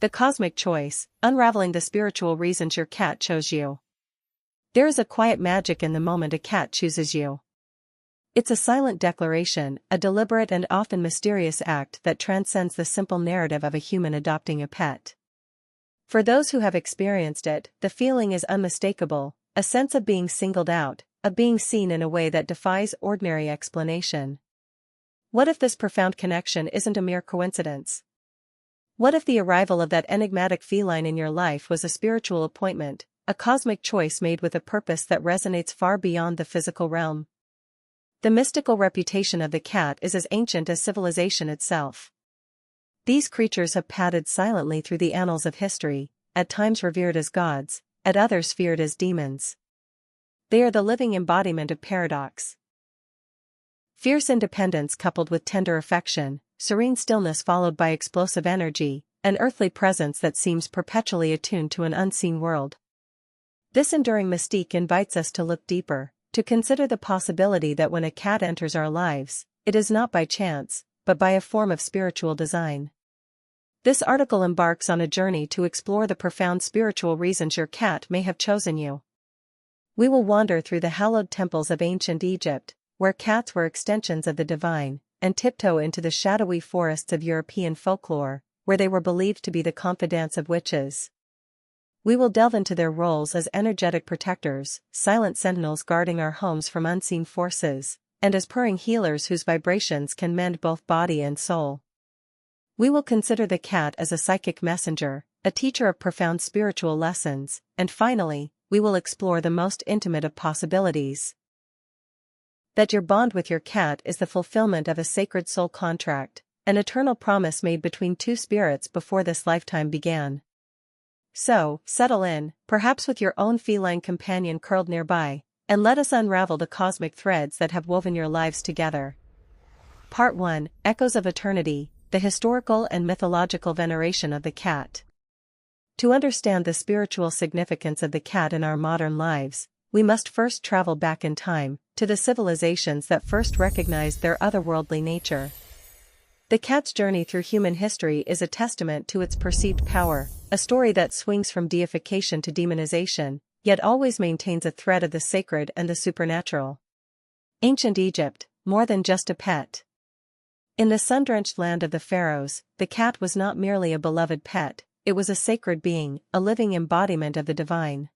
The cosmic choice, unraveling the spiritual reasons your cat chose you. There is a quiet magic in the moment a cat chooses you. It's a silent declaration, a deliberate and often mysterious act that transcends the simple narrative of a human adopting a pet. For those who have experienced it, the feeling is unmistakable, a sense of being singled out, of being seen in a way that defies ordinary explanation. What if this profound connection isn't a mere coincidence? What if the arrival of that enigmatic feline in your life was a spiritual appointment, a cosmic choice made with a purpose that resonates far beyond the physical realm? The mystical reputation of the cat is as ancient as civilization itself. These creatures have padded silently through the annals of history, at times revered as gods, at others feared as demons. They are the living embodiment of paradox. Fierce independence coupled with tender affection, serene stillness followed by explosive energy, an earthly presence that seems perpetually attuned to an unseen world. This enduring mystique invites us to look deeper, to consider the possibility that when a cat enters our lives, it is not by chance, but by a form of spiritual design. This article embarks on a journey to explore the profound spiritual reasons your cat may have chosen you. We will wander through the hallowed temples of ancient Egypt, where cats were extensions of the divine, and tiptoe into the shadowy forests of European folklore, where they were believed to be the confidants of witches. We will delve into their roles as energetic protectors, silent sentinels guarding our homes from unseen forces, and as purring healers whose vibrations can mend both body and soul. We will consider the cat as a psychic messenger, a teacher of profound spiritual lessons, and finally, we will explore the most intimate of possibilities. That your bond with your cat is the fulfillment of a sacred soul contract, an eternal promise made between two spirits before this lifetime began. So, settle in, perhaps with your own feline companion curled nearby, and let us unravel the cosmic threads that have woven your lives together. Part 1: Echoes of Eternity, the historical and mythological veneration of the cat. To understand the spiritual significance of the cat in our modern lives, we must first travel back in time, to the civilizations that first recognized their otherworldly nature. The cat's journey through human history is a testament to its perceived power, a story that swings from deification to demonization, yet always maintains a thread of the sacred and the supernatural. Ancient Egypt, more than just a pet. In the sun-drenched land of the pharaohs, the cat was not merely a beloved pet, it was a sacred being, a living embodiment of the divine.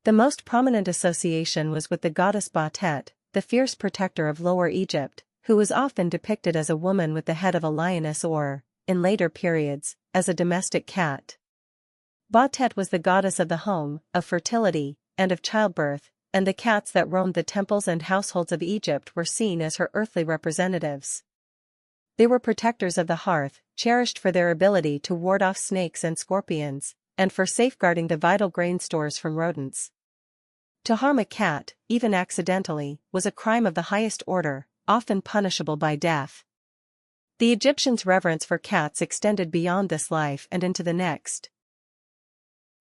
The most prominent association was with the goddess Batet, the fierce protector of Lower Egypt, who was often depicted as a woman with the head of a lioness or, in later periods, as a domestic cat. Batet was the goddess of the home, of fertility, and of childbirth, and the cats that roamed the temples and households of Egypt were seen as her earthly representatives. They were protectors of the hearth, cherished for their ability to ward off snakes and scorpions, and for safeguarding the vital grain stores from rodents. To harm a cat, even accidentally, was a crime of the highest order, often punishable by death. The Egyptians' reverence for cats extended beyond this life and into the next.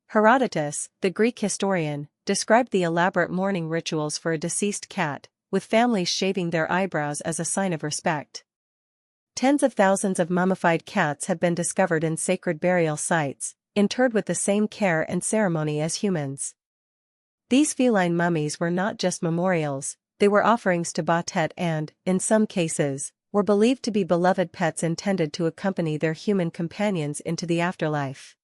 Herodotus, the Greek historian, described the elaborate mourning rituals for a deceased cat, with families shaving their eyebrows as a sign of respect. Tens of thousands of mummified cats have been discovered in sacred burial sites, interred with the same care and ceremony as humans. These feline mummies were not just memorials, they were offerings to Batet and, in some cases, were believed to be beloved pets intended to accompany their human companions into the afterlife.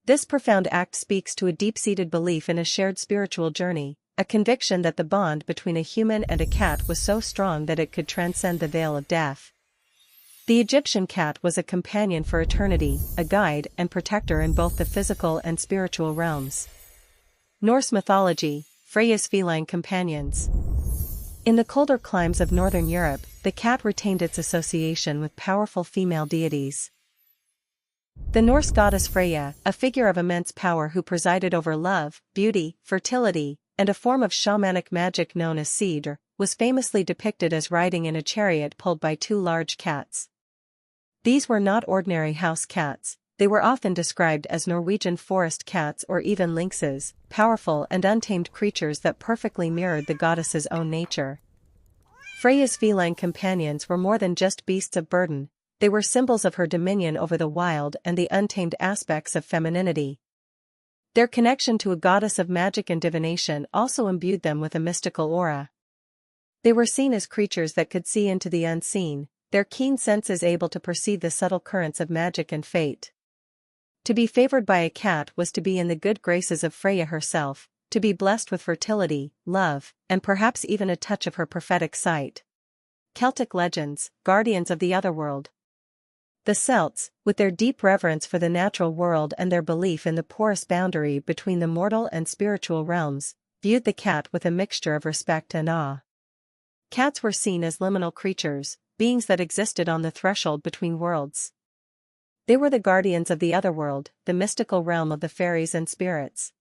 This profound act speaks to a deep-seated belief in a shared spiritual journey, a conviction that the bond between a human and a cat was so strong that it could transcend the veil of death. The Egyptian cat was a companion for eternity, a guide and protector in both the physical and spiritual realms. Norse mythology, Freyja's feline companions. In the colder climes of northern Europe, the cat retained its association with powerful female deities. The Norse goddess Freyja, a figure of immense power who presided over love, beauty, fertility, and a form of shamanic magic known as seed, was famously depicted as riding in a chariot pulled by two large cats. These were not ordinary house cats, they were often described as Norwegian forest cats or even lynxes, powerful and untamed creatures that perfectly mirrored the goddess's own nature. Freyja's feline companions were more than just beasts of burden, they were symbols of her dominion over the wild and the untamed aspects of femininity. Their connection to a goddess of magic and divination also imbued them with a mystical aura. They were seen as creatures that could see into the unseen, their keen senses able to perceive the subtle currents of magic and fate. To be favored by a cat was to be in the good graces of Freya herself, to be blessed with fertility, love, and perhaps even a touch of her prophetic sight. Celtic legends, guardians of the otherworld. The Celts, with their deep reverence for the natural world and their belief in the porous boundary between the mortal and spiritual realms, viewed the cat with a mixture of respect and awe. Cats were seen as liminal creatures, beings that existed on the threshold between worlds. They were the guardians of the otherworld, the mystical realm of the fairies and spirits.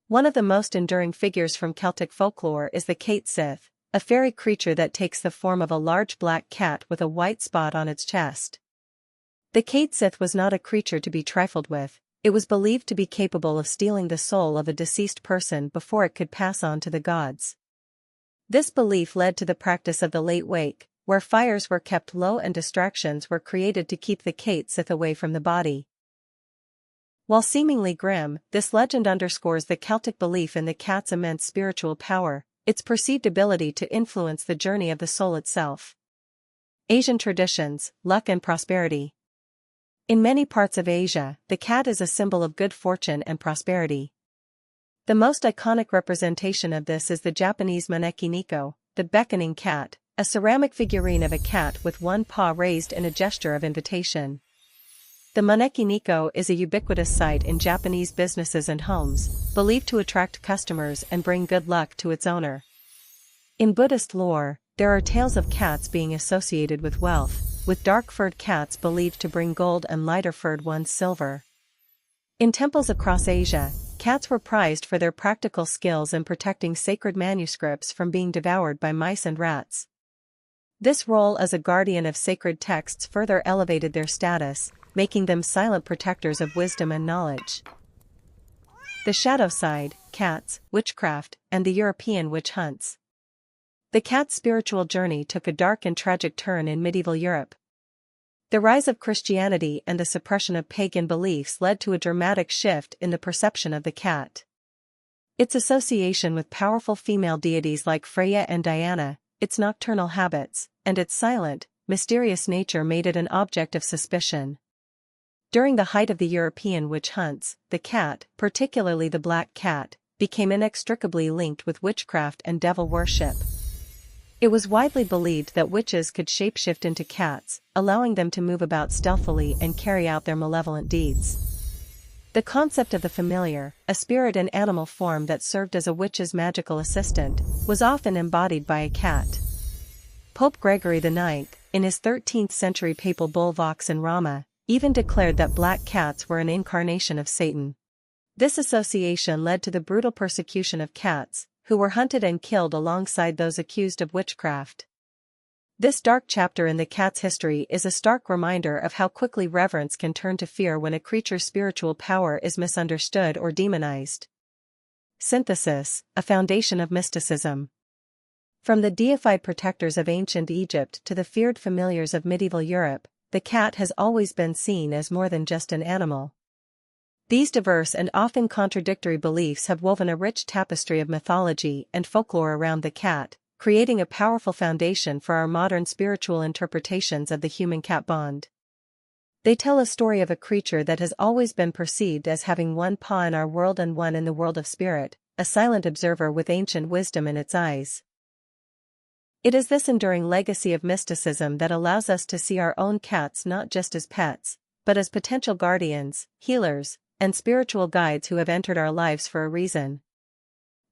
One of the most enduring figures from Celtic folklore is the Cait Sith, a fairy creature that takes the form of a large black cat with a white spot on its chest. The Cait Sith was not a creature to be trifled with. It was believed to be capable of stealing the soul of a deceased person before it could pass on to the gods. This belief led to the practice of the late wake, where fires were kept low and distractions were created to keep the Cait Sith away from the body. While seemingly grim, this legend underscores the Celtic belief in the cat's immense spiritual power, its perceived ability to influence the journey of the soul itself. Asian traditions, luck and prosperity. In many parts of Asia, the cat is a symbol of good fortune and prosperity. The most iconic representation of this is the Japanese maneki niko, the beckoning cat, a ceramic figurine of a cat with one paw raised in a gesture of invitation. The maneki niko is a ubiquitous sight in Japanese businesses and homes, believed to attract customers and bring good luck to its owner. In Buddhist lore, there are tales of cats being associated with wealth, with dark-furred cats believed to bring gold and lighter-furred ones silver. In temples across Asia, cats were prized for their practical skills in protecting sacred manuscripts from being devoured by mice and rats. This role as a guardian of sacred texts further elevated their status, making them silent protectors of wisdom and knowledge. The shadow side, cats, witchcraft, and the European witch hunts. The cat's spiritual journey took a dark and tragic turn in medieval Europe. The rise of Christianity and the suppression of pagan beliefs led to a dramatic shift in the perception of the cat. Its association with powerful female deities like Freya and Diana, its nocturnal habits, and its silent, mysterious nature made it an object of suspicion. During the height of the European witch hunts, the cat, particularly the black cat, became inextricably linked with witchcraft and devil worship. It was widely believed that witches could shapeshift into cats, allowing them to move about stealthily and carry out their malevolent deeds. The concept of the familiar, a spirit in animal form that served as a witch's magical assistant, was often embodied by a cat. Pope Gregory IX, in his 13th-century papal bull Vox in Rama, even declared that black cats were an incarnation of Satan. This association led to the brutal persecution of cats, who were hunted and killed alongside those accused of witchcraft. This dark chapter in the cat's history is a stark reminder of how quickly reverence can turn to fear when a creature's spiritual power is misunderstood or demonized. Synthesis, a foundation of mysticism. From the deified protectors of ancient Egypt to the feared familiars of medieval Europe, the cat has always been seen as more than just an animal. These diverse and often contradictory beliefs have woven a rich tapestry of mythology and folklore around the cat, creating a powerful foundation for our modern spiritual interpretations of the human-cat bond. They tell a story of a creature that has always been perceived as having one paw in our world and one in the world of spirit, a silent observer with ancient wisdom in its eyes. It is this enduring legacy of mysticism that allows us to see our own cats not just as pets, but as potential guardians, healers, and spiritual guides who have entered our lives for a reason.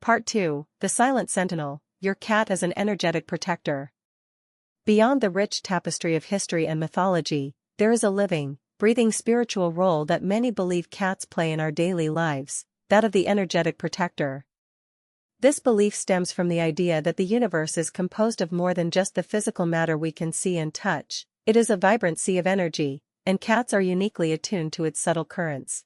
Part 2, The Silent Sentinel, Your Cat as an Energetic Protector. Beyond the rich tapestry of history and mythology, there is a living, breathing spiritual role that many believe cats play in our daily lives, that of the energetic protector. This belief stems from the idea that the universe is composed of more than just the physical matter we can see and touch. It is a vibrant sea of energy, and cats are uniquely attuned to its subtle currents.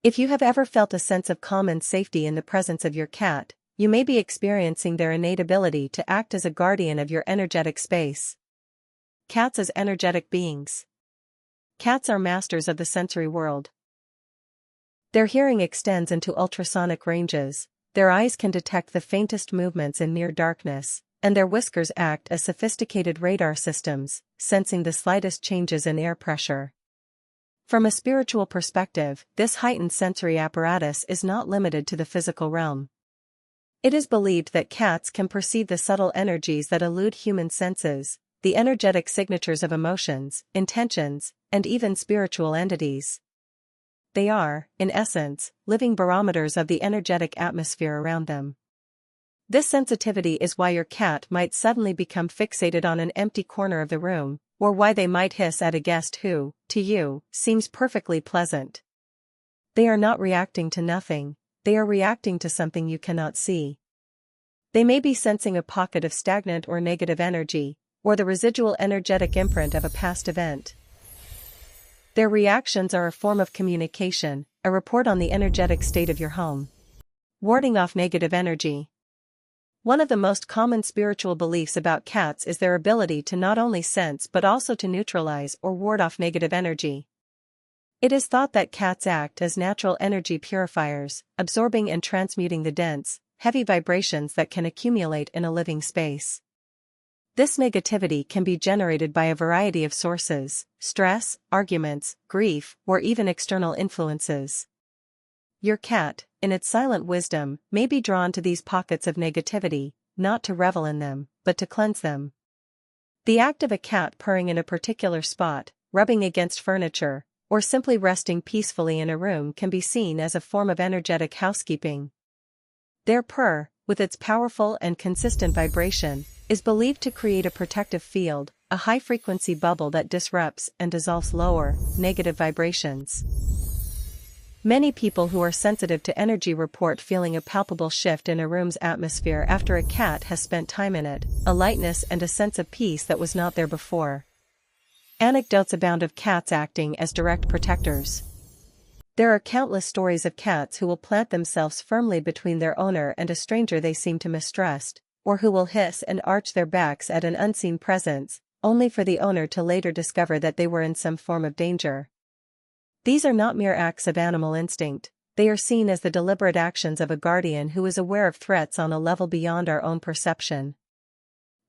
If you have ever felt a sense of calm and safety in the presence of your cat, you may be experiencing their innate ability to act as a guardian of your energetic space. Cats as energetic beings. Cats are masters of the sensory world. Their hearing extends into ultrasonic ranges, their eyes can detect the faintest movements in near darkness, and their whiskers act as sophisticated radar systems, sensing the slightest changes in air pressure. From a spiritual perspective, this heightened sensory apparatus is not limited to the physical realm. It is believed that cats can perceive the subtle energies that elude human senses, the energetic signatures of emotions, intentions, and even spiritual entities. They are, in essence, living barometers of the energetic atmosphere around them. This sensitivity is why your cat might suddenly become fixated on an empty corner of the room, or why they might hiss at a guest who, to you, seems perfectly pleasant. They are not reacting to nothing, they are reacting to something you cannot see. They may be sensing a pocket of stagnant or negative energy, or the residual energetic imprint of a past event. Their reactions are a form of communication, a report on the energetic state of your home. Warding off negative energy. One of the most common spiritual beliefs about cats is their ability to not only sense but also to neutralize or ward off negative energy. It is thought that cats act as natural energy purifiers, absorbing and transmuting the dense, heavy vibrations that can accumulate in a living space. This negativity can be generated by a variety of sources: stress, arguments, grief, or even external influences. Your cat, in its silent wisdom, may be drawn to these pockets of negativity, not to revel in them, but to cleanse them. The act of a cat purring in a particular spot, rubbing against furniture, or simply resting peacefully in a room can be seen as a form of energetic housekeeping. Their purr, with its powerful and consistent vibration, is believed to create a protective field, a high-frequency bubble that disrupts and dissolves lower, negative vibrations. Many people who are sensitive to energy report feeling a palpable shift in a room's atmosphere after a cat has spent time in it, a lightness and a sense of peace that was not there before. Anecdotes abound of cats acting as direct protectors. There are countless stories of cats who will plant themselves firmly between their owner and a stranger they seem to mistrust, or who will hiss and arch their backs at an unseen presence, only for the owner to later discover that they were in some form of danger. These are not mere acts of animal instinct, they are seen as the deliberate actions of a guardian who is aware of threats on a level beyond our own perception.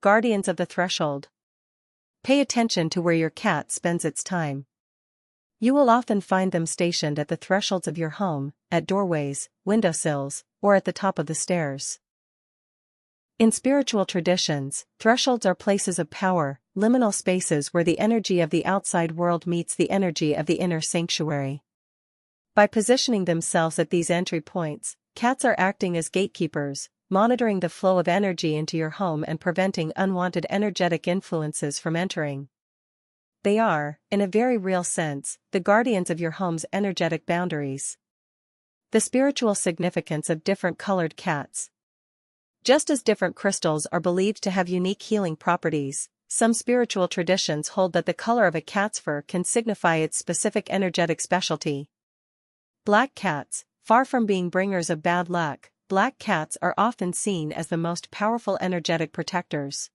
Guardians of the threshold. Pay attention to where your cat spends its time. You will often find them stationed at the thresholds of your home, at doorways, windowsills, or at the top of the stairs. In spiritual traditions, thresholds are places of power, liminal spaces where the energy of the outside world meets the energy of the inner sanctuary. By positioning themselves at these entry points, cats are acting as gatekeepers, monitoring the flow of energy into your home and preventing unwanted energetic influences from entering. They are, in a very real sense, the guardians of your home's energetic boundaries. The spiritual significance of different colored cats. Just as different crystals are believed to have unique healing properties, some spiritual traditions hold that the color of a cat's fur can signify its specific energetic specialty. Black cats, far from being bringers of bad luck, black cats are often seen as the most powerful energetic protectors.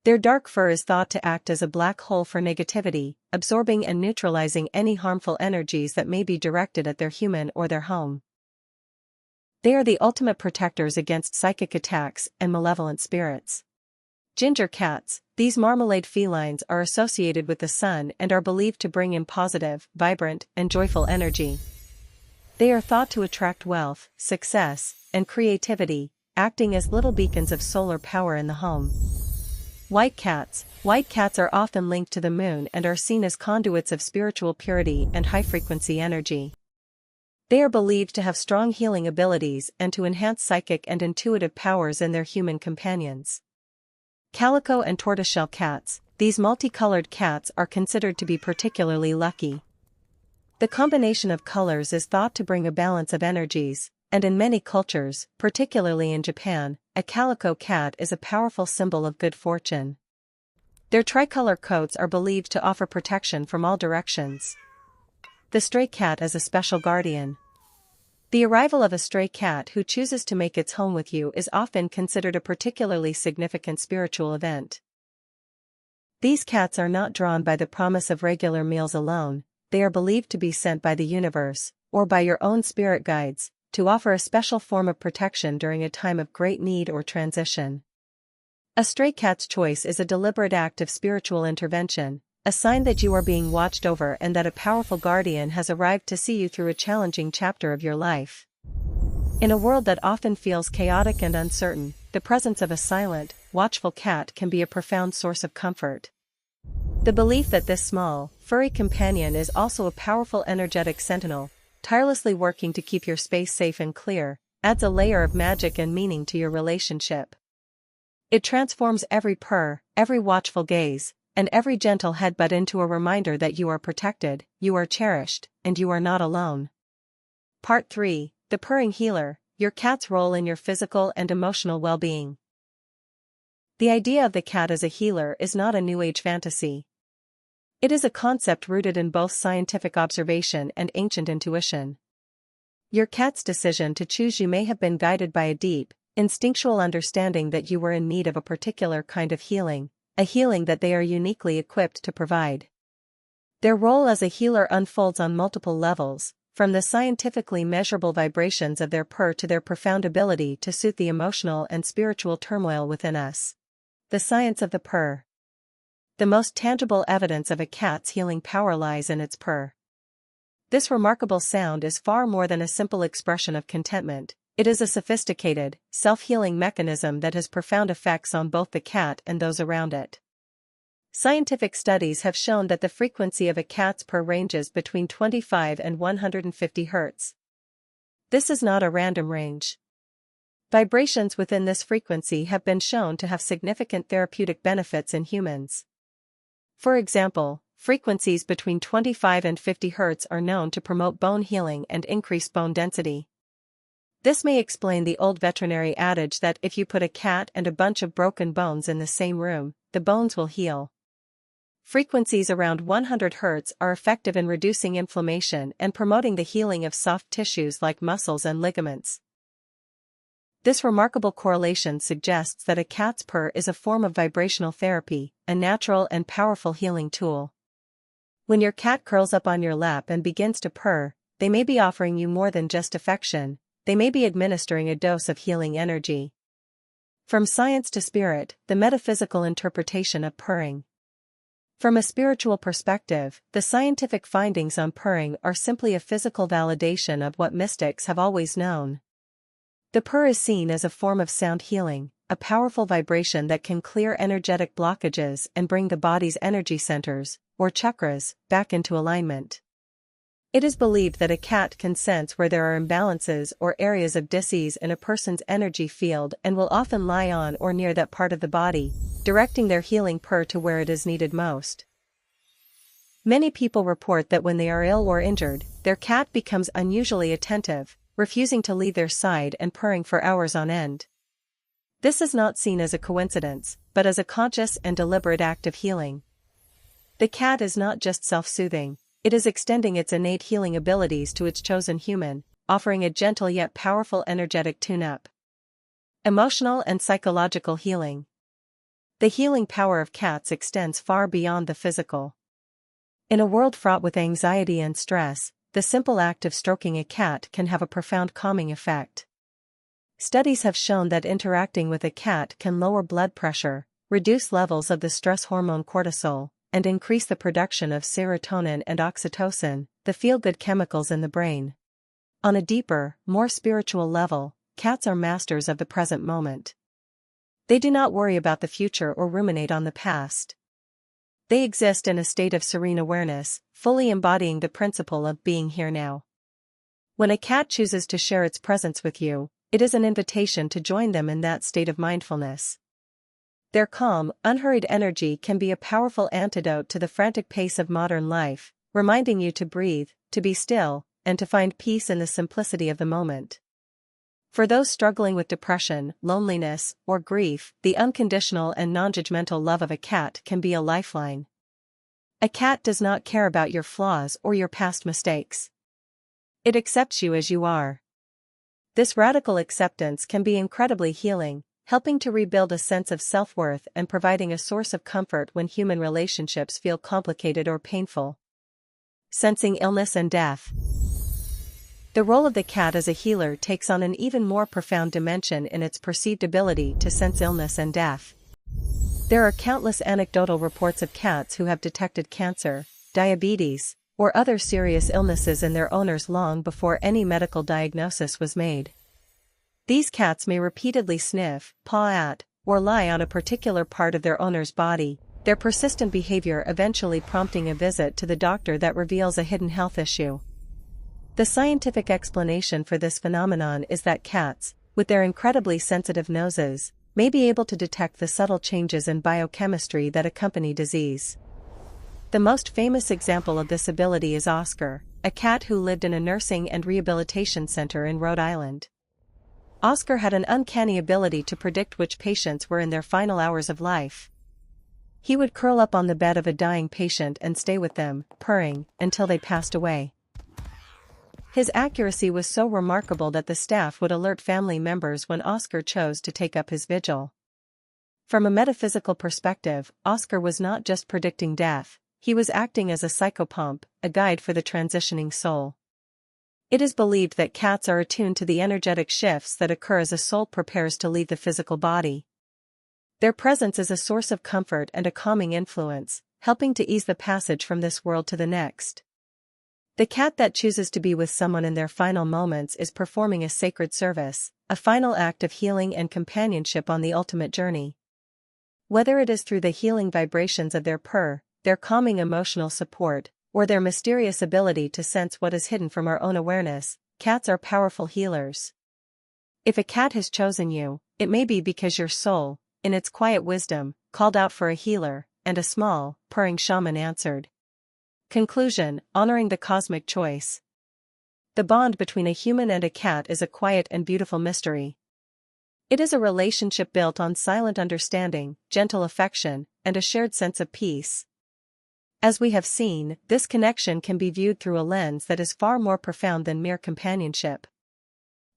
Their dark fur is thought to act as a black hole for negativity, absorbing and neutralizing any harmful energies that may be directed at their human or their home. They are the ultimate protectors against psychic attacks and malevolent spirits. Ginger cats, these marmalade felines are associated with the sun and are believed to bring in positive, vibrant, and joyful energy. They are thought to attract wealth, success, and creativity, acting as little beacons of solar power in the home. White cats are often linked to the moon and are seen as conduits of spiritual purity and high-frequency energy. They are believed to have strong healing abilities and to enhance psychic and intuitive powers in their human companions. Calico and tortoiseshell cats, these multicolored cats are considered to be particularly lucky. The combination of colors is thought to bring a balance of energies, and in many cultures, particularly in Japan, a calico cat is a powerful symbol of good fortune. Their tricolor coats are believed to offer protection from all directions. The stray cat as a special guardian. The arrival of a stray cat who chooses to make its home with you is often considered a particularly significant spiritual event. These cats are not drawn by the promise of regular meals alone, they are believed to be sent by the universe, or by your own spirit guides, to offer a special form of protection during a time of great need or transition. A stray cat's choice is a deliberate act of spiritual intervention, a sign that you are being watched over and that a powerful guardian has arrived to see you through a challenging chapter of your life. In a world that often feels chaotic and uncertain, the presence of a silent, watchful cat can be a profound source of comfort. The belief that this small, furry companion is also a powerful energetic sentinel, tirelessly working to keep your space safe and clear, adds a layer of magic and meaning to your relationship. It transforms every purr, every watchful gaze, and every gentle headbutt into a reminder that you are protected, you are cherished, and you are not alone. Part 3: The Purring Healer, Your Cat's Role in Your Physical and Emotional Well-Being. The idea of the cat as a healer is not a New Age fantasy. It is a concept rooted in both scientific observation and ancient intuition. Your cat's decision to choose you may have been guided by a deep, instinctual understanding that you were in need of a particular kind of healing, a healing that they are uniquely equipped to provide. Their role as a healer unfolds on multiple levels, from the scientifically measurable vibrations of their purr to their profound ability to soothe the emotional and spiritual turmoil within us. The science of the purr. The most tangible evidence of a cat's healing power lies in its purr. This remarkable sound is far more than a simple expression of contentment. It is a sophisticated, self-healing mechanism that has profound effects on both the cat and those around it. Scientific studies have shown that the frequency of a cat's purr ranges between 25 and 150 Hz. This is not a random range. Vibrations within this frequency have been shown to have significant therapeutic benefits in humans. For example, frequencies between 25 and 50 Hz are known to promote bone healing and increase bone density. This may explain the old veterinary adage that if you put a cat and a bunch of broken bones in the same room, the bones will heal. Frequencies around 100 Hz are effective in reducing inflammation and promoting the healing of soft tissues like muscles and ligaments. This remarkable correlation suggests that a cat's purr is a form of vibrational therapy, a natural and powerful healing tool. When your cat curls up on your lap and begins to purr, they may be offering you more than just affection. They may be administering a dose of healing energy. From science to spirit, the metaphysical interpretation of purring. From a spiritual perspective, the scientific findings on purring are simply a physical validation of what mystics have always known. The purr is seen as a form of sound healing, a powerful vibration that can clear energetic blockages and bring the body's energy centers, or chakras, back into alignment. It is believed that a cat can sense where there are imbalances or areas of dis-ease in a person's energy field and will often lie on or near that part of the body, directing their healing purr to where it is needed most. Many people report that when they are ill or injured, their cat becomes unusually attentive, refusing to leave their side and purring for hours on end. This is not seen as a coincidence, but as a conscious and deliberate act of healing. The cat is not just self-soothing. It is extending its innate healing abilities to its chosen human, offering a gentle yet powerful energetic tune-up. Emotional and psychological healing. The healing power of cats extends far beyond the physical. In a world fraught with anxiety and stress, the simple act of stroking a cat can have a profound calming effect. Studies have shown that interacting with a cat can lower blood pressure, reduce levels of the stress hormone cortisol, and increase the production of serotonin and oxytocin, the feel-good chemicals in the brain. On a deeper, more spiritual level, cats are masters of the present moment. They do not worry about the future or ruminate on the past. They exist in a state of serene awareness, fully embodying the principle of being here now. When a cat chooses to share its presence with you, it is an invitation to join them in that state of mindfulness. Their calm, unhurried energy can be a powerful antidote to the frantic pace of modern life, reminding you to breathe, to be still, and to find peace in the simplicity of the moment. For those struggling with depression, loneliness, or grief, the unconditional and non-judgmental love of a cat can be a lifeline. A cat does not care about your flaws or your past mistakes. It accepts you as you are. This radical acceptance can be incredibly healing, helping to rebuild a sense of self-worth and providing a source of comfort when human relationships feel complicated or painful. Sensing illness and death. The role of the cat as a healer takes on an even more profound dimension in its perceived ability to sense illness and death. There are countless anecdotal reports of cats who have detected cancer, diabetes, or other serious illnesses in their owners long before any medical diagnosis was made. These cats may repeatedly sniff, paw at, or lie on a particular part of their owner's body, their persistent behavior eventually prompting a visit to the doctor that reveals a hidden health issue. The scientific explanation for this phenomenon is that cats, with their incredibly sensitive noses, may be able to detect the subtle changes in biochemistry that accompany disease. The most famous example of this ability is Oscar, a cat who lived in a nursing and rehabilitation center in Rhode Island. Oscar had an uncanny ability to predict which patients were in their final hours of life. He would curl up on the bed of a dying patient and stay with them, purring, until they passed away. His accuracy was so remarkable that the staff would alert family members when Oscar chose to take up his vigil. From a metaphysical perspective, Oscar was not just predicting death, he was acting as a psychopomp, a guide for the transitioning soul. It is believed that cats are attuned to the energetic shifts that occur as a soul prepares to leave the physical body. Their presence is a source of comfort and a calming influence, helping to ease the passage from this world to the next. The cat that chooses to be with someone in their final moments is performing a sacred service, a final act of healing and companionship on the ultimate journey. Whether it is through the healing vibrations of their purr, their calming emotional support, or their mysterious ability to sense what is hidden from our own awareness, cats are powerful healers. If a cat has chosen you, it may be because your soul, in its quiet wisdom, called out for a healer, and a small, purring shaman answered. Conclusion: honoring the cosmic choice. The bond between a human and a cat is a quiet and beautiful mystery. It is a relationship built on silent understanding, gentle affection, and a shared sense of peace. As we have seen, this connection can be viewed through a lens that is far more profound than mere companionship.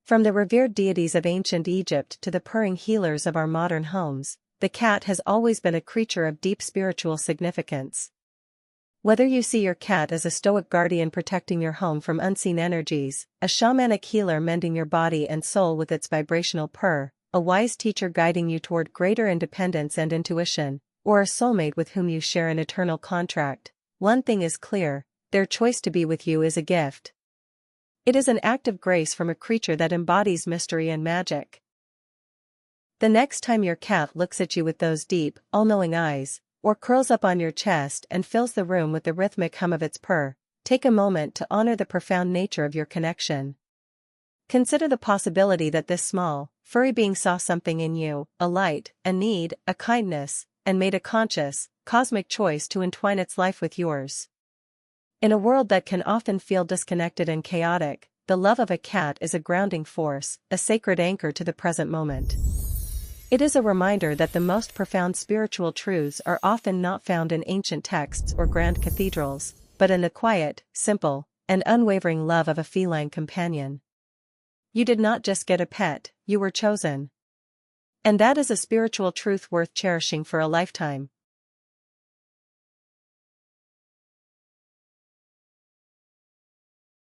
From the revered deities of ancient Egypt to the purring healers of our modern homes, the cat has always been a creature of deep spiritual significance. Whether you see your cat as a stoic guardian protecting your home from unseen energies, a shamanic healer mending your body and soul with its vibrational purr, a wise teacher guiding you toward greater independence and intuition, or a soulmate with whom you share an eternal contract, one thing is clear: their choice to be with you is a gift. It is an act of grace from a creature that embodies mystery and magic. The next time your cat looks at you with those deep, all-knowing eyes, or curls up on your chest and fills the room with the rhythmic hum of its purr, take a moment to honor the profound nature of your connection. Consider the possibility that this small, furry being saw something in you, a light, a need, a kindness, and made a conscious, cosmic choice to entwine its life with yours. In a world that can often feel disconnected and chaotic, the love of a cat is a grounding force, a sacred anchor to the present moment. It is a reminder that the most profound spiritual truths are often not found in ancient texts or grand cathedrals, but in the quiet, simple, and unwavering love of a feline companion. You did not just get a pet, you were chosen. And that is a spiritual truth worth cherishing for a lifetime.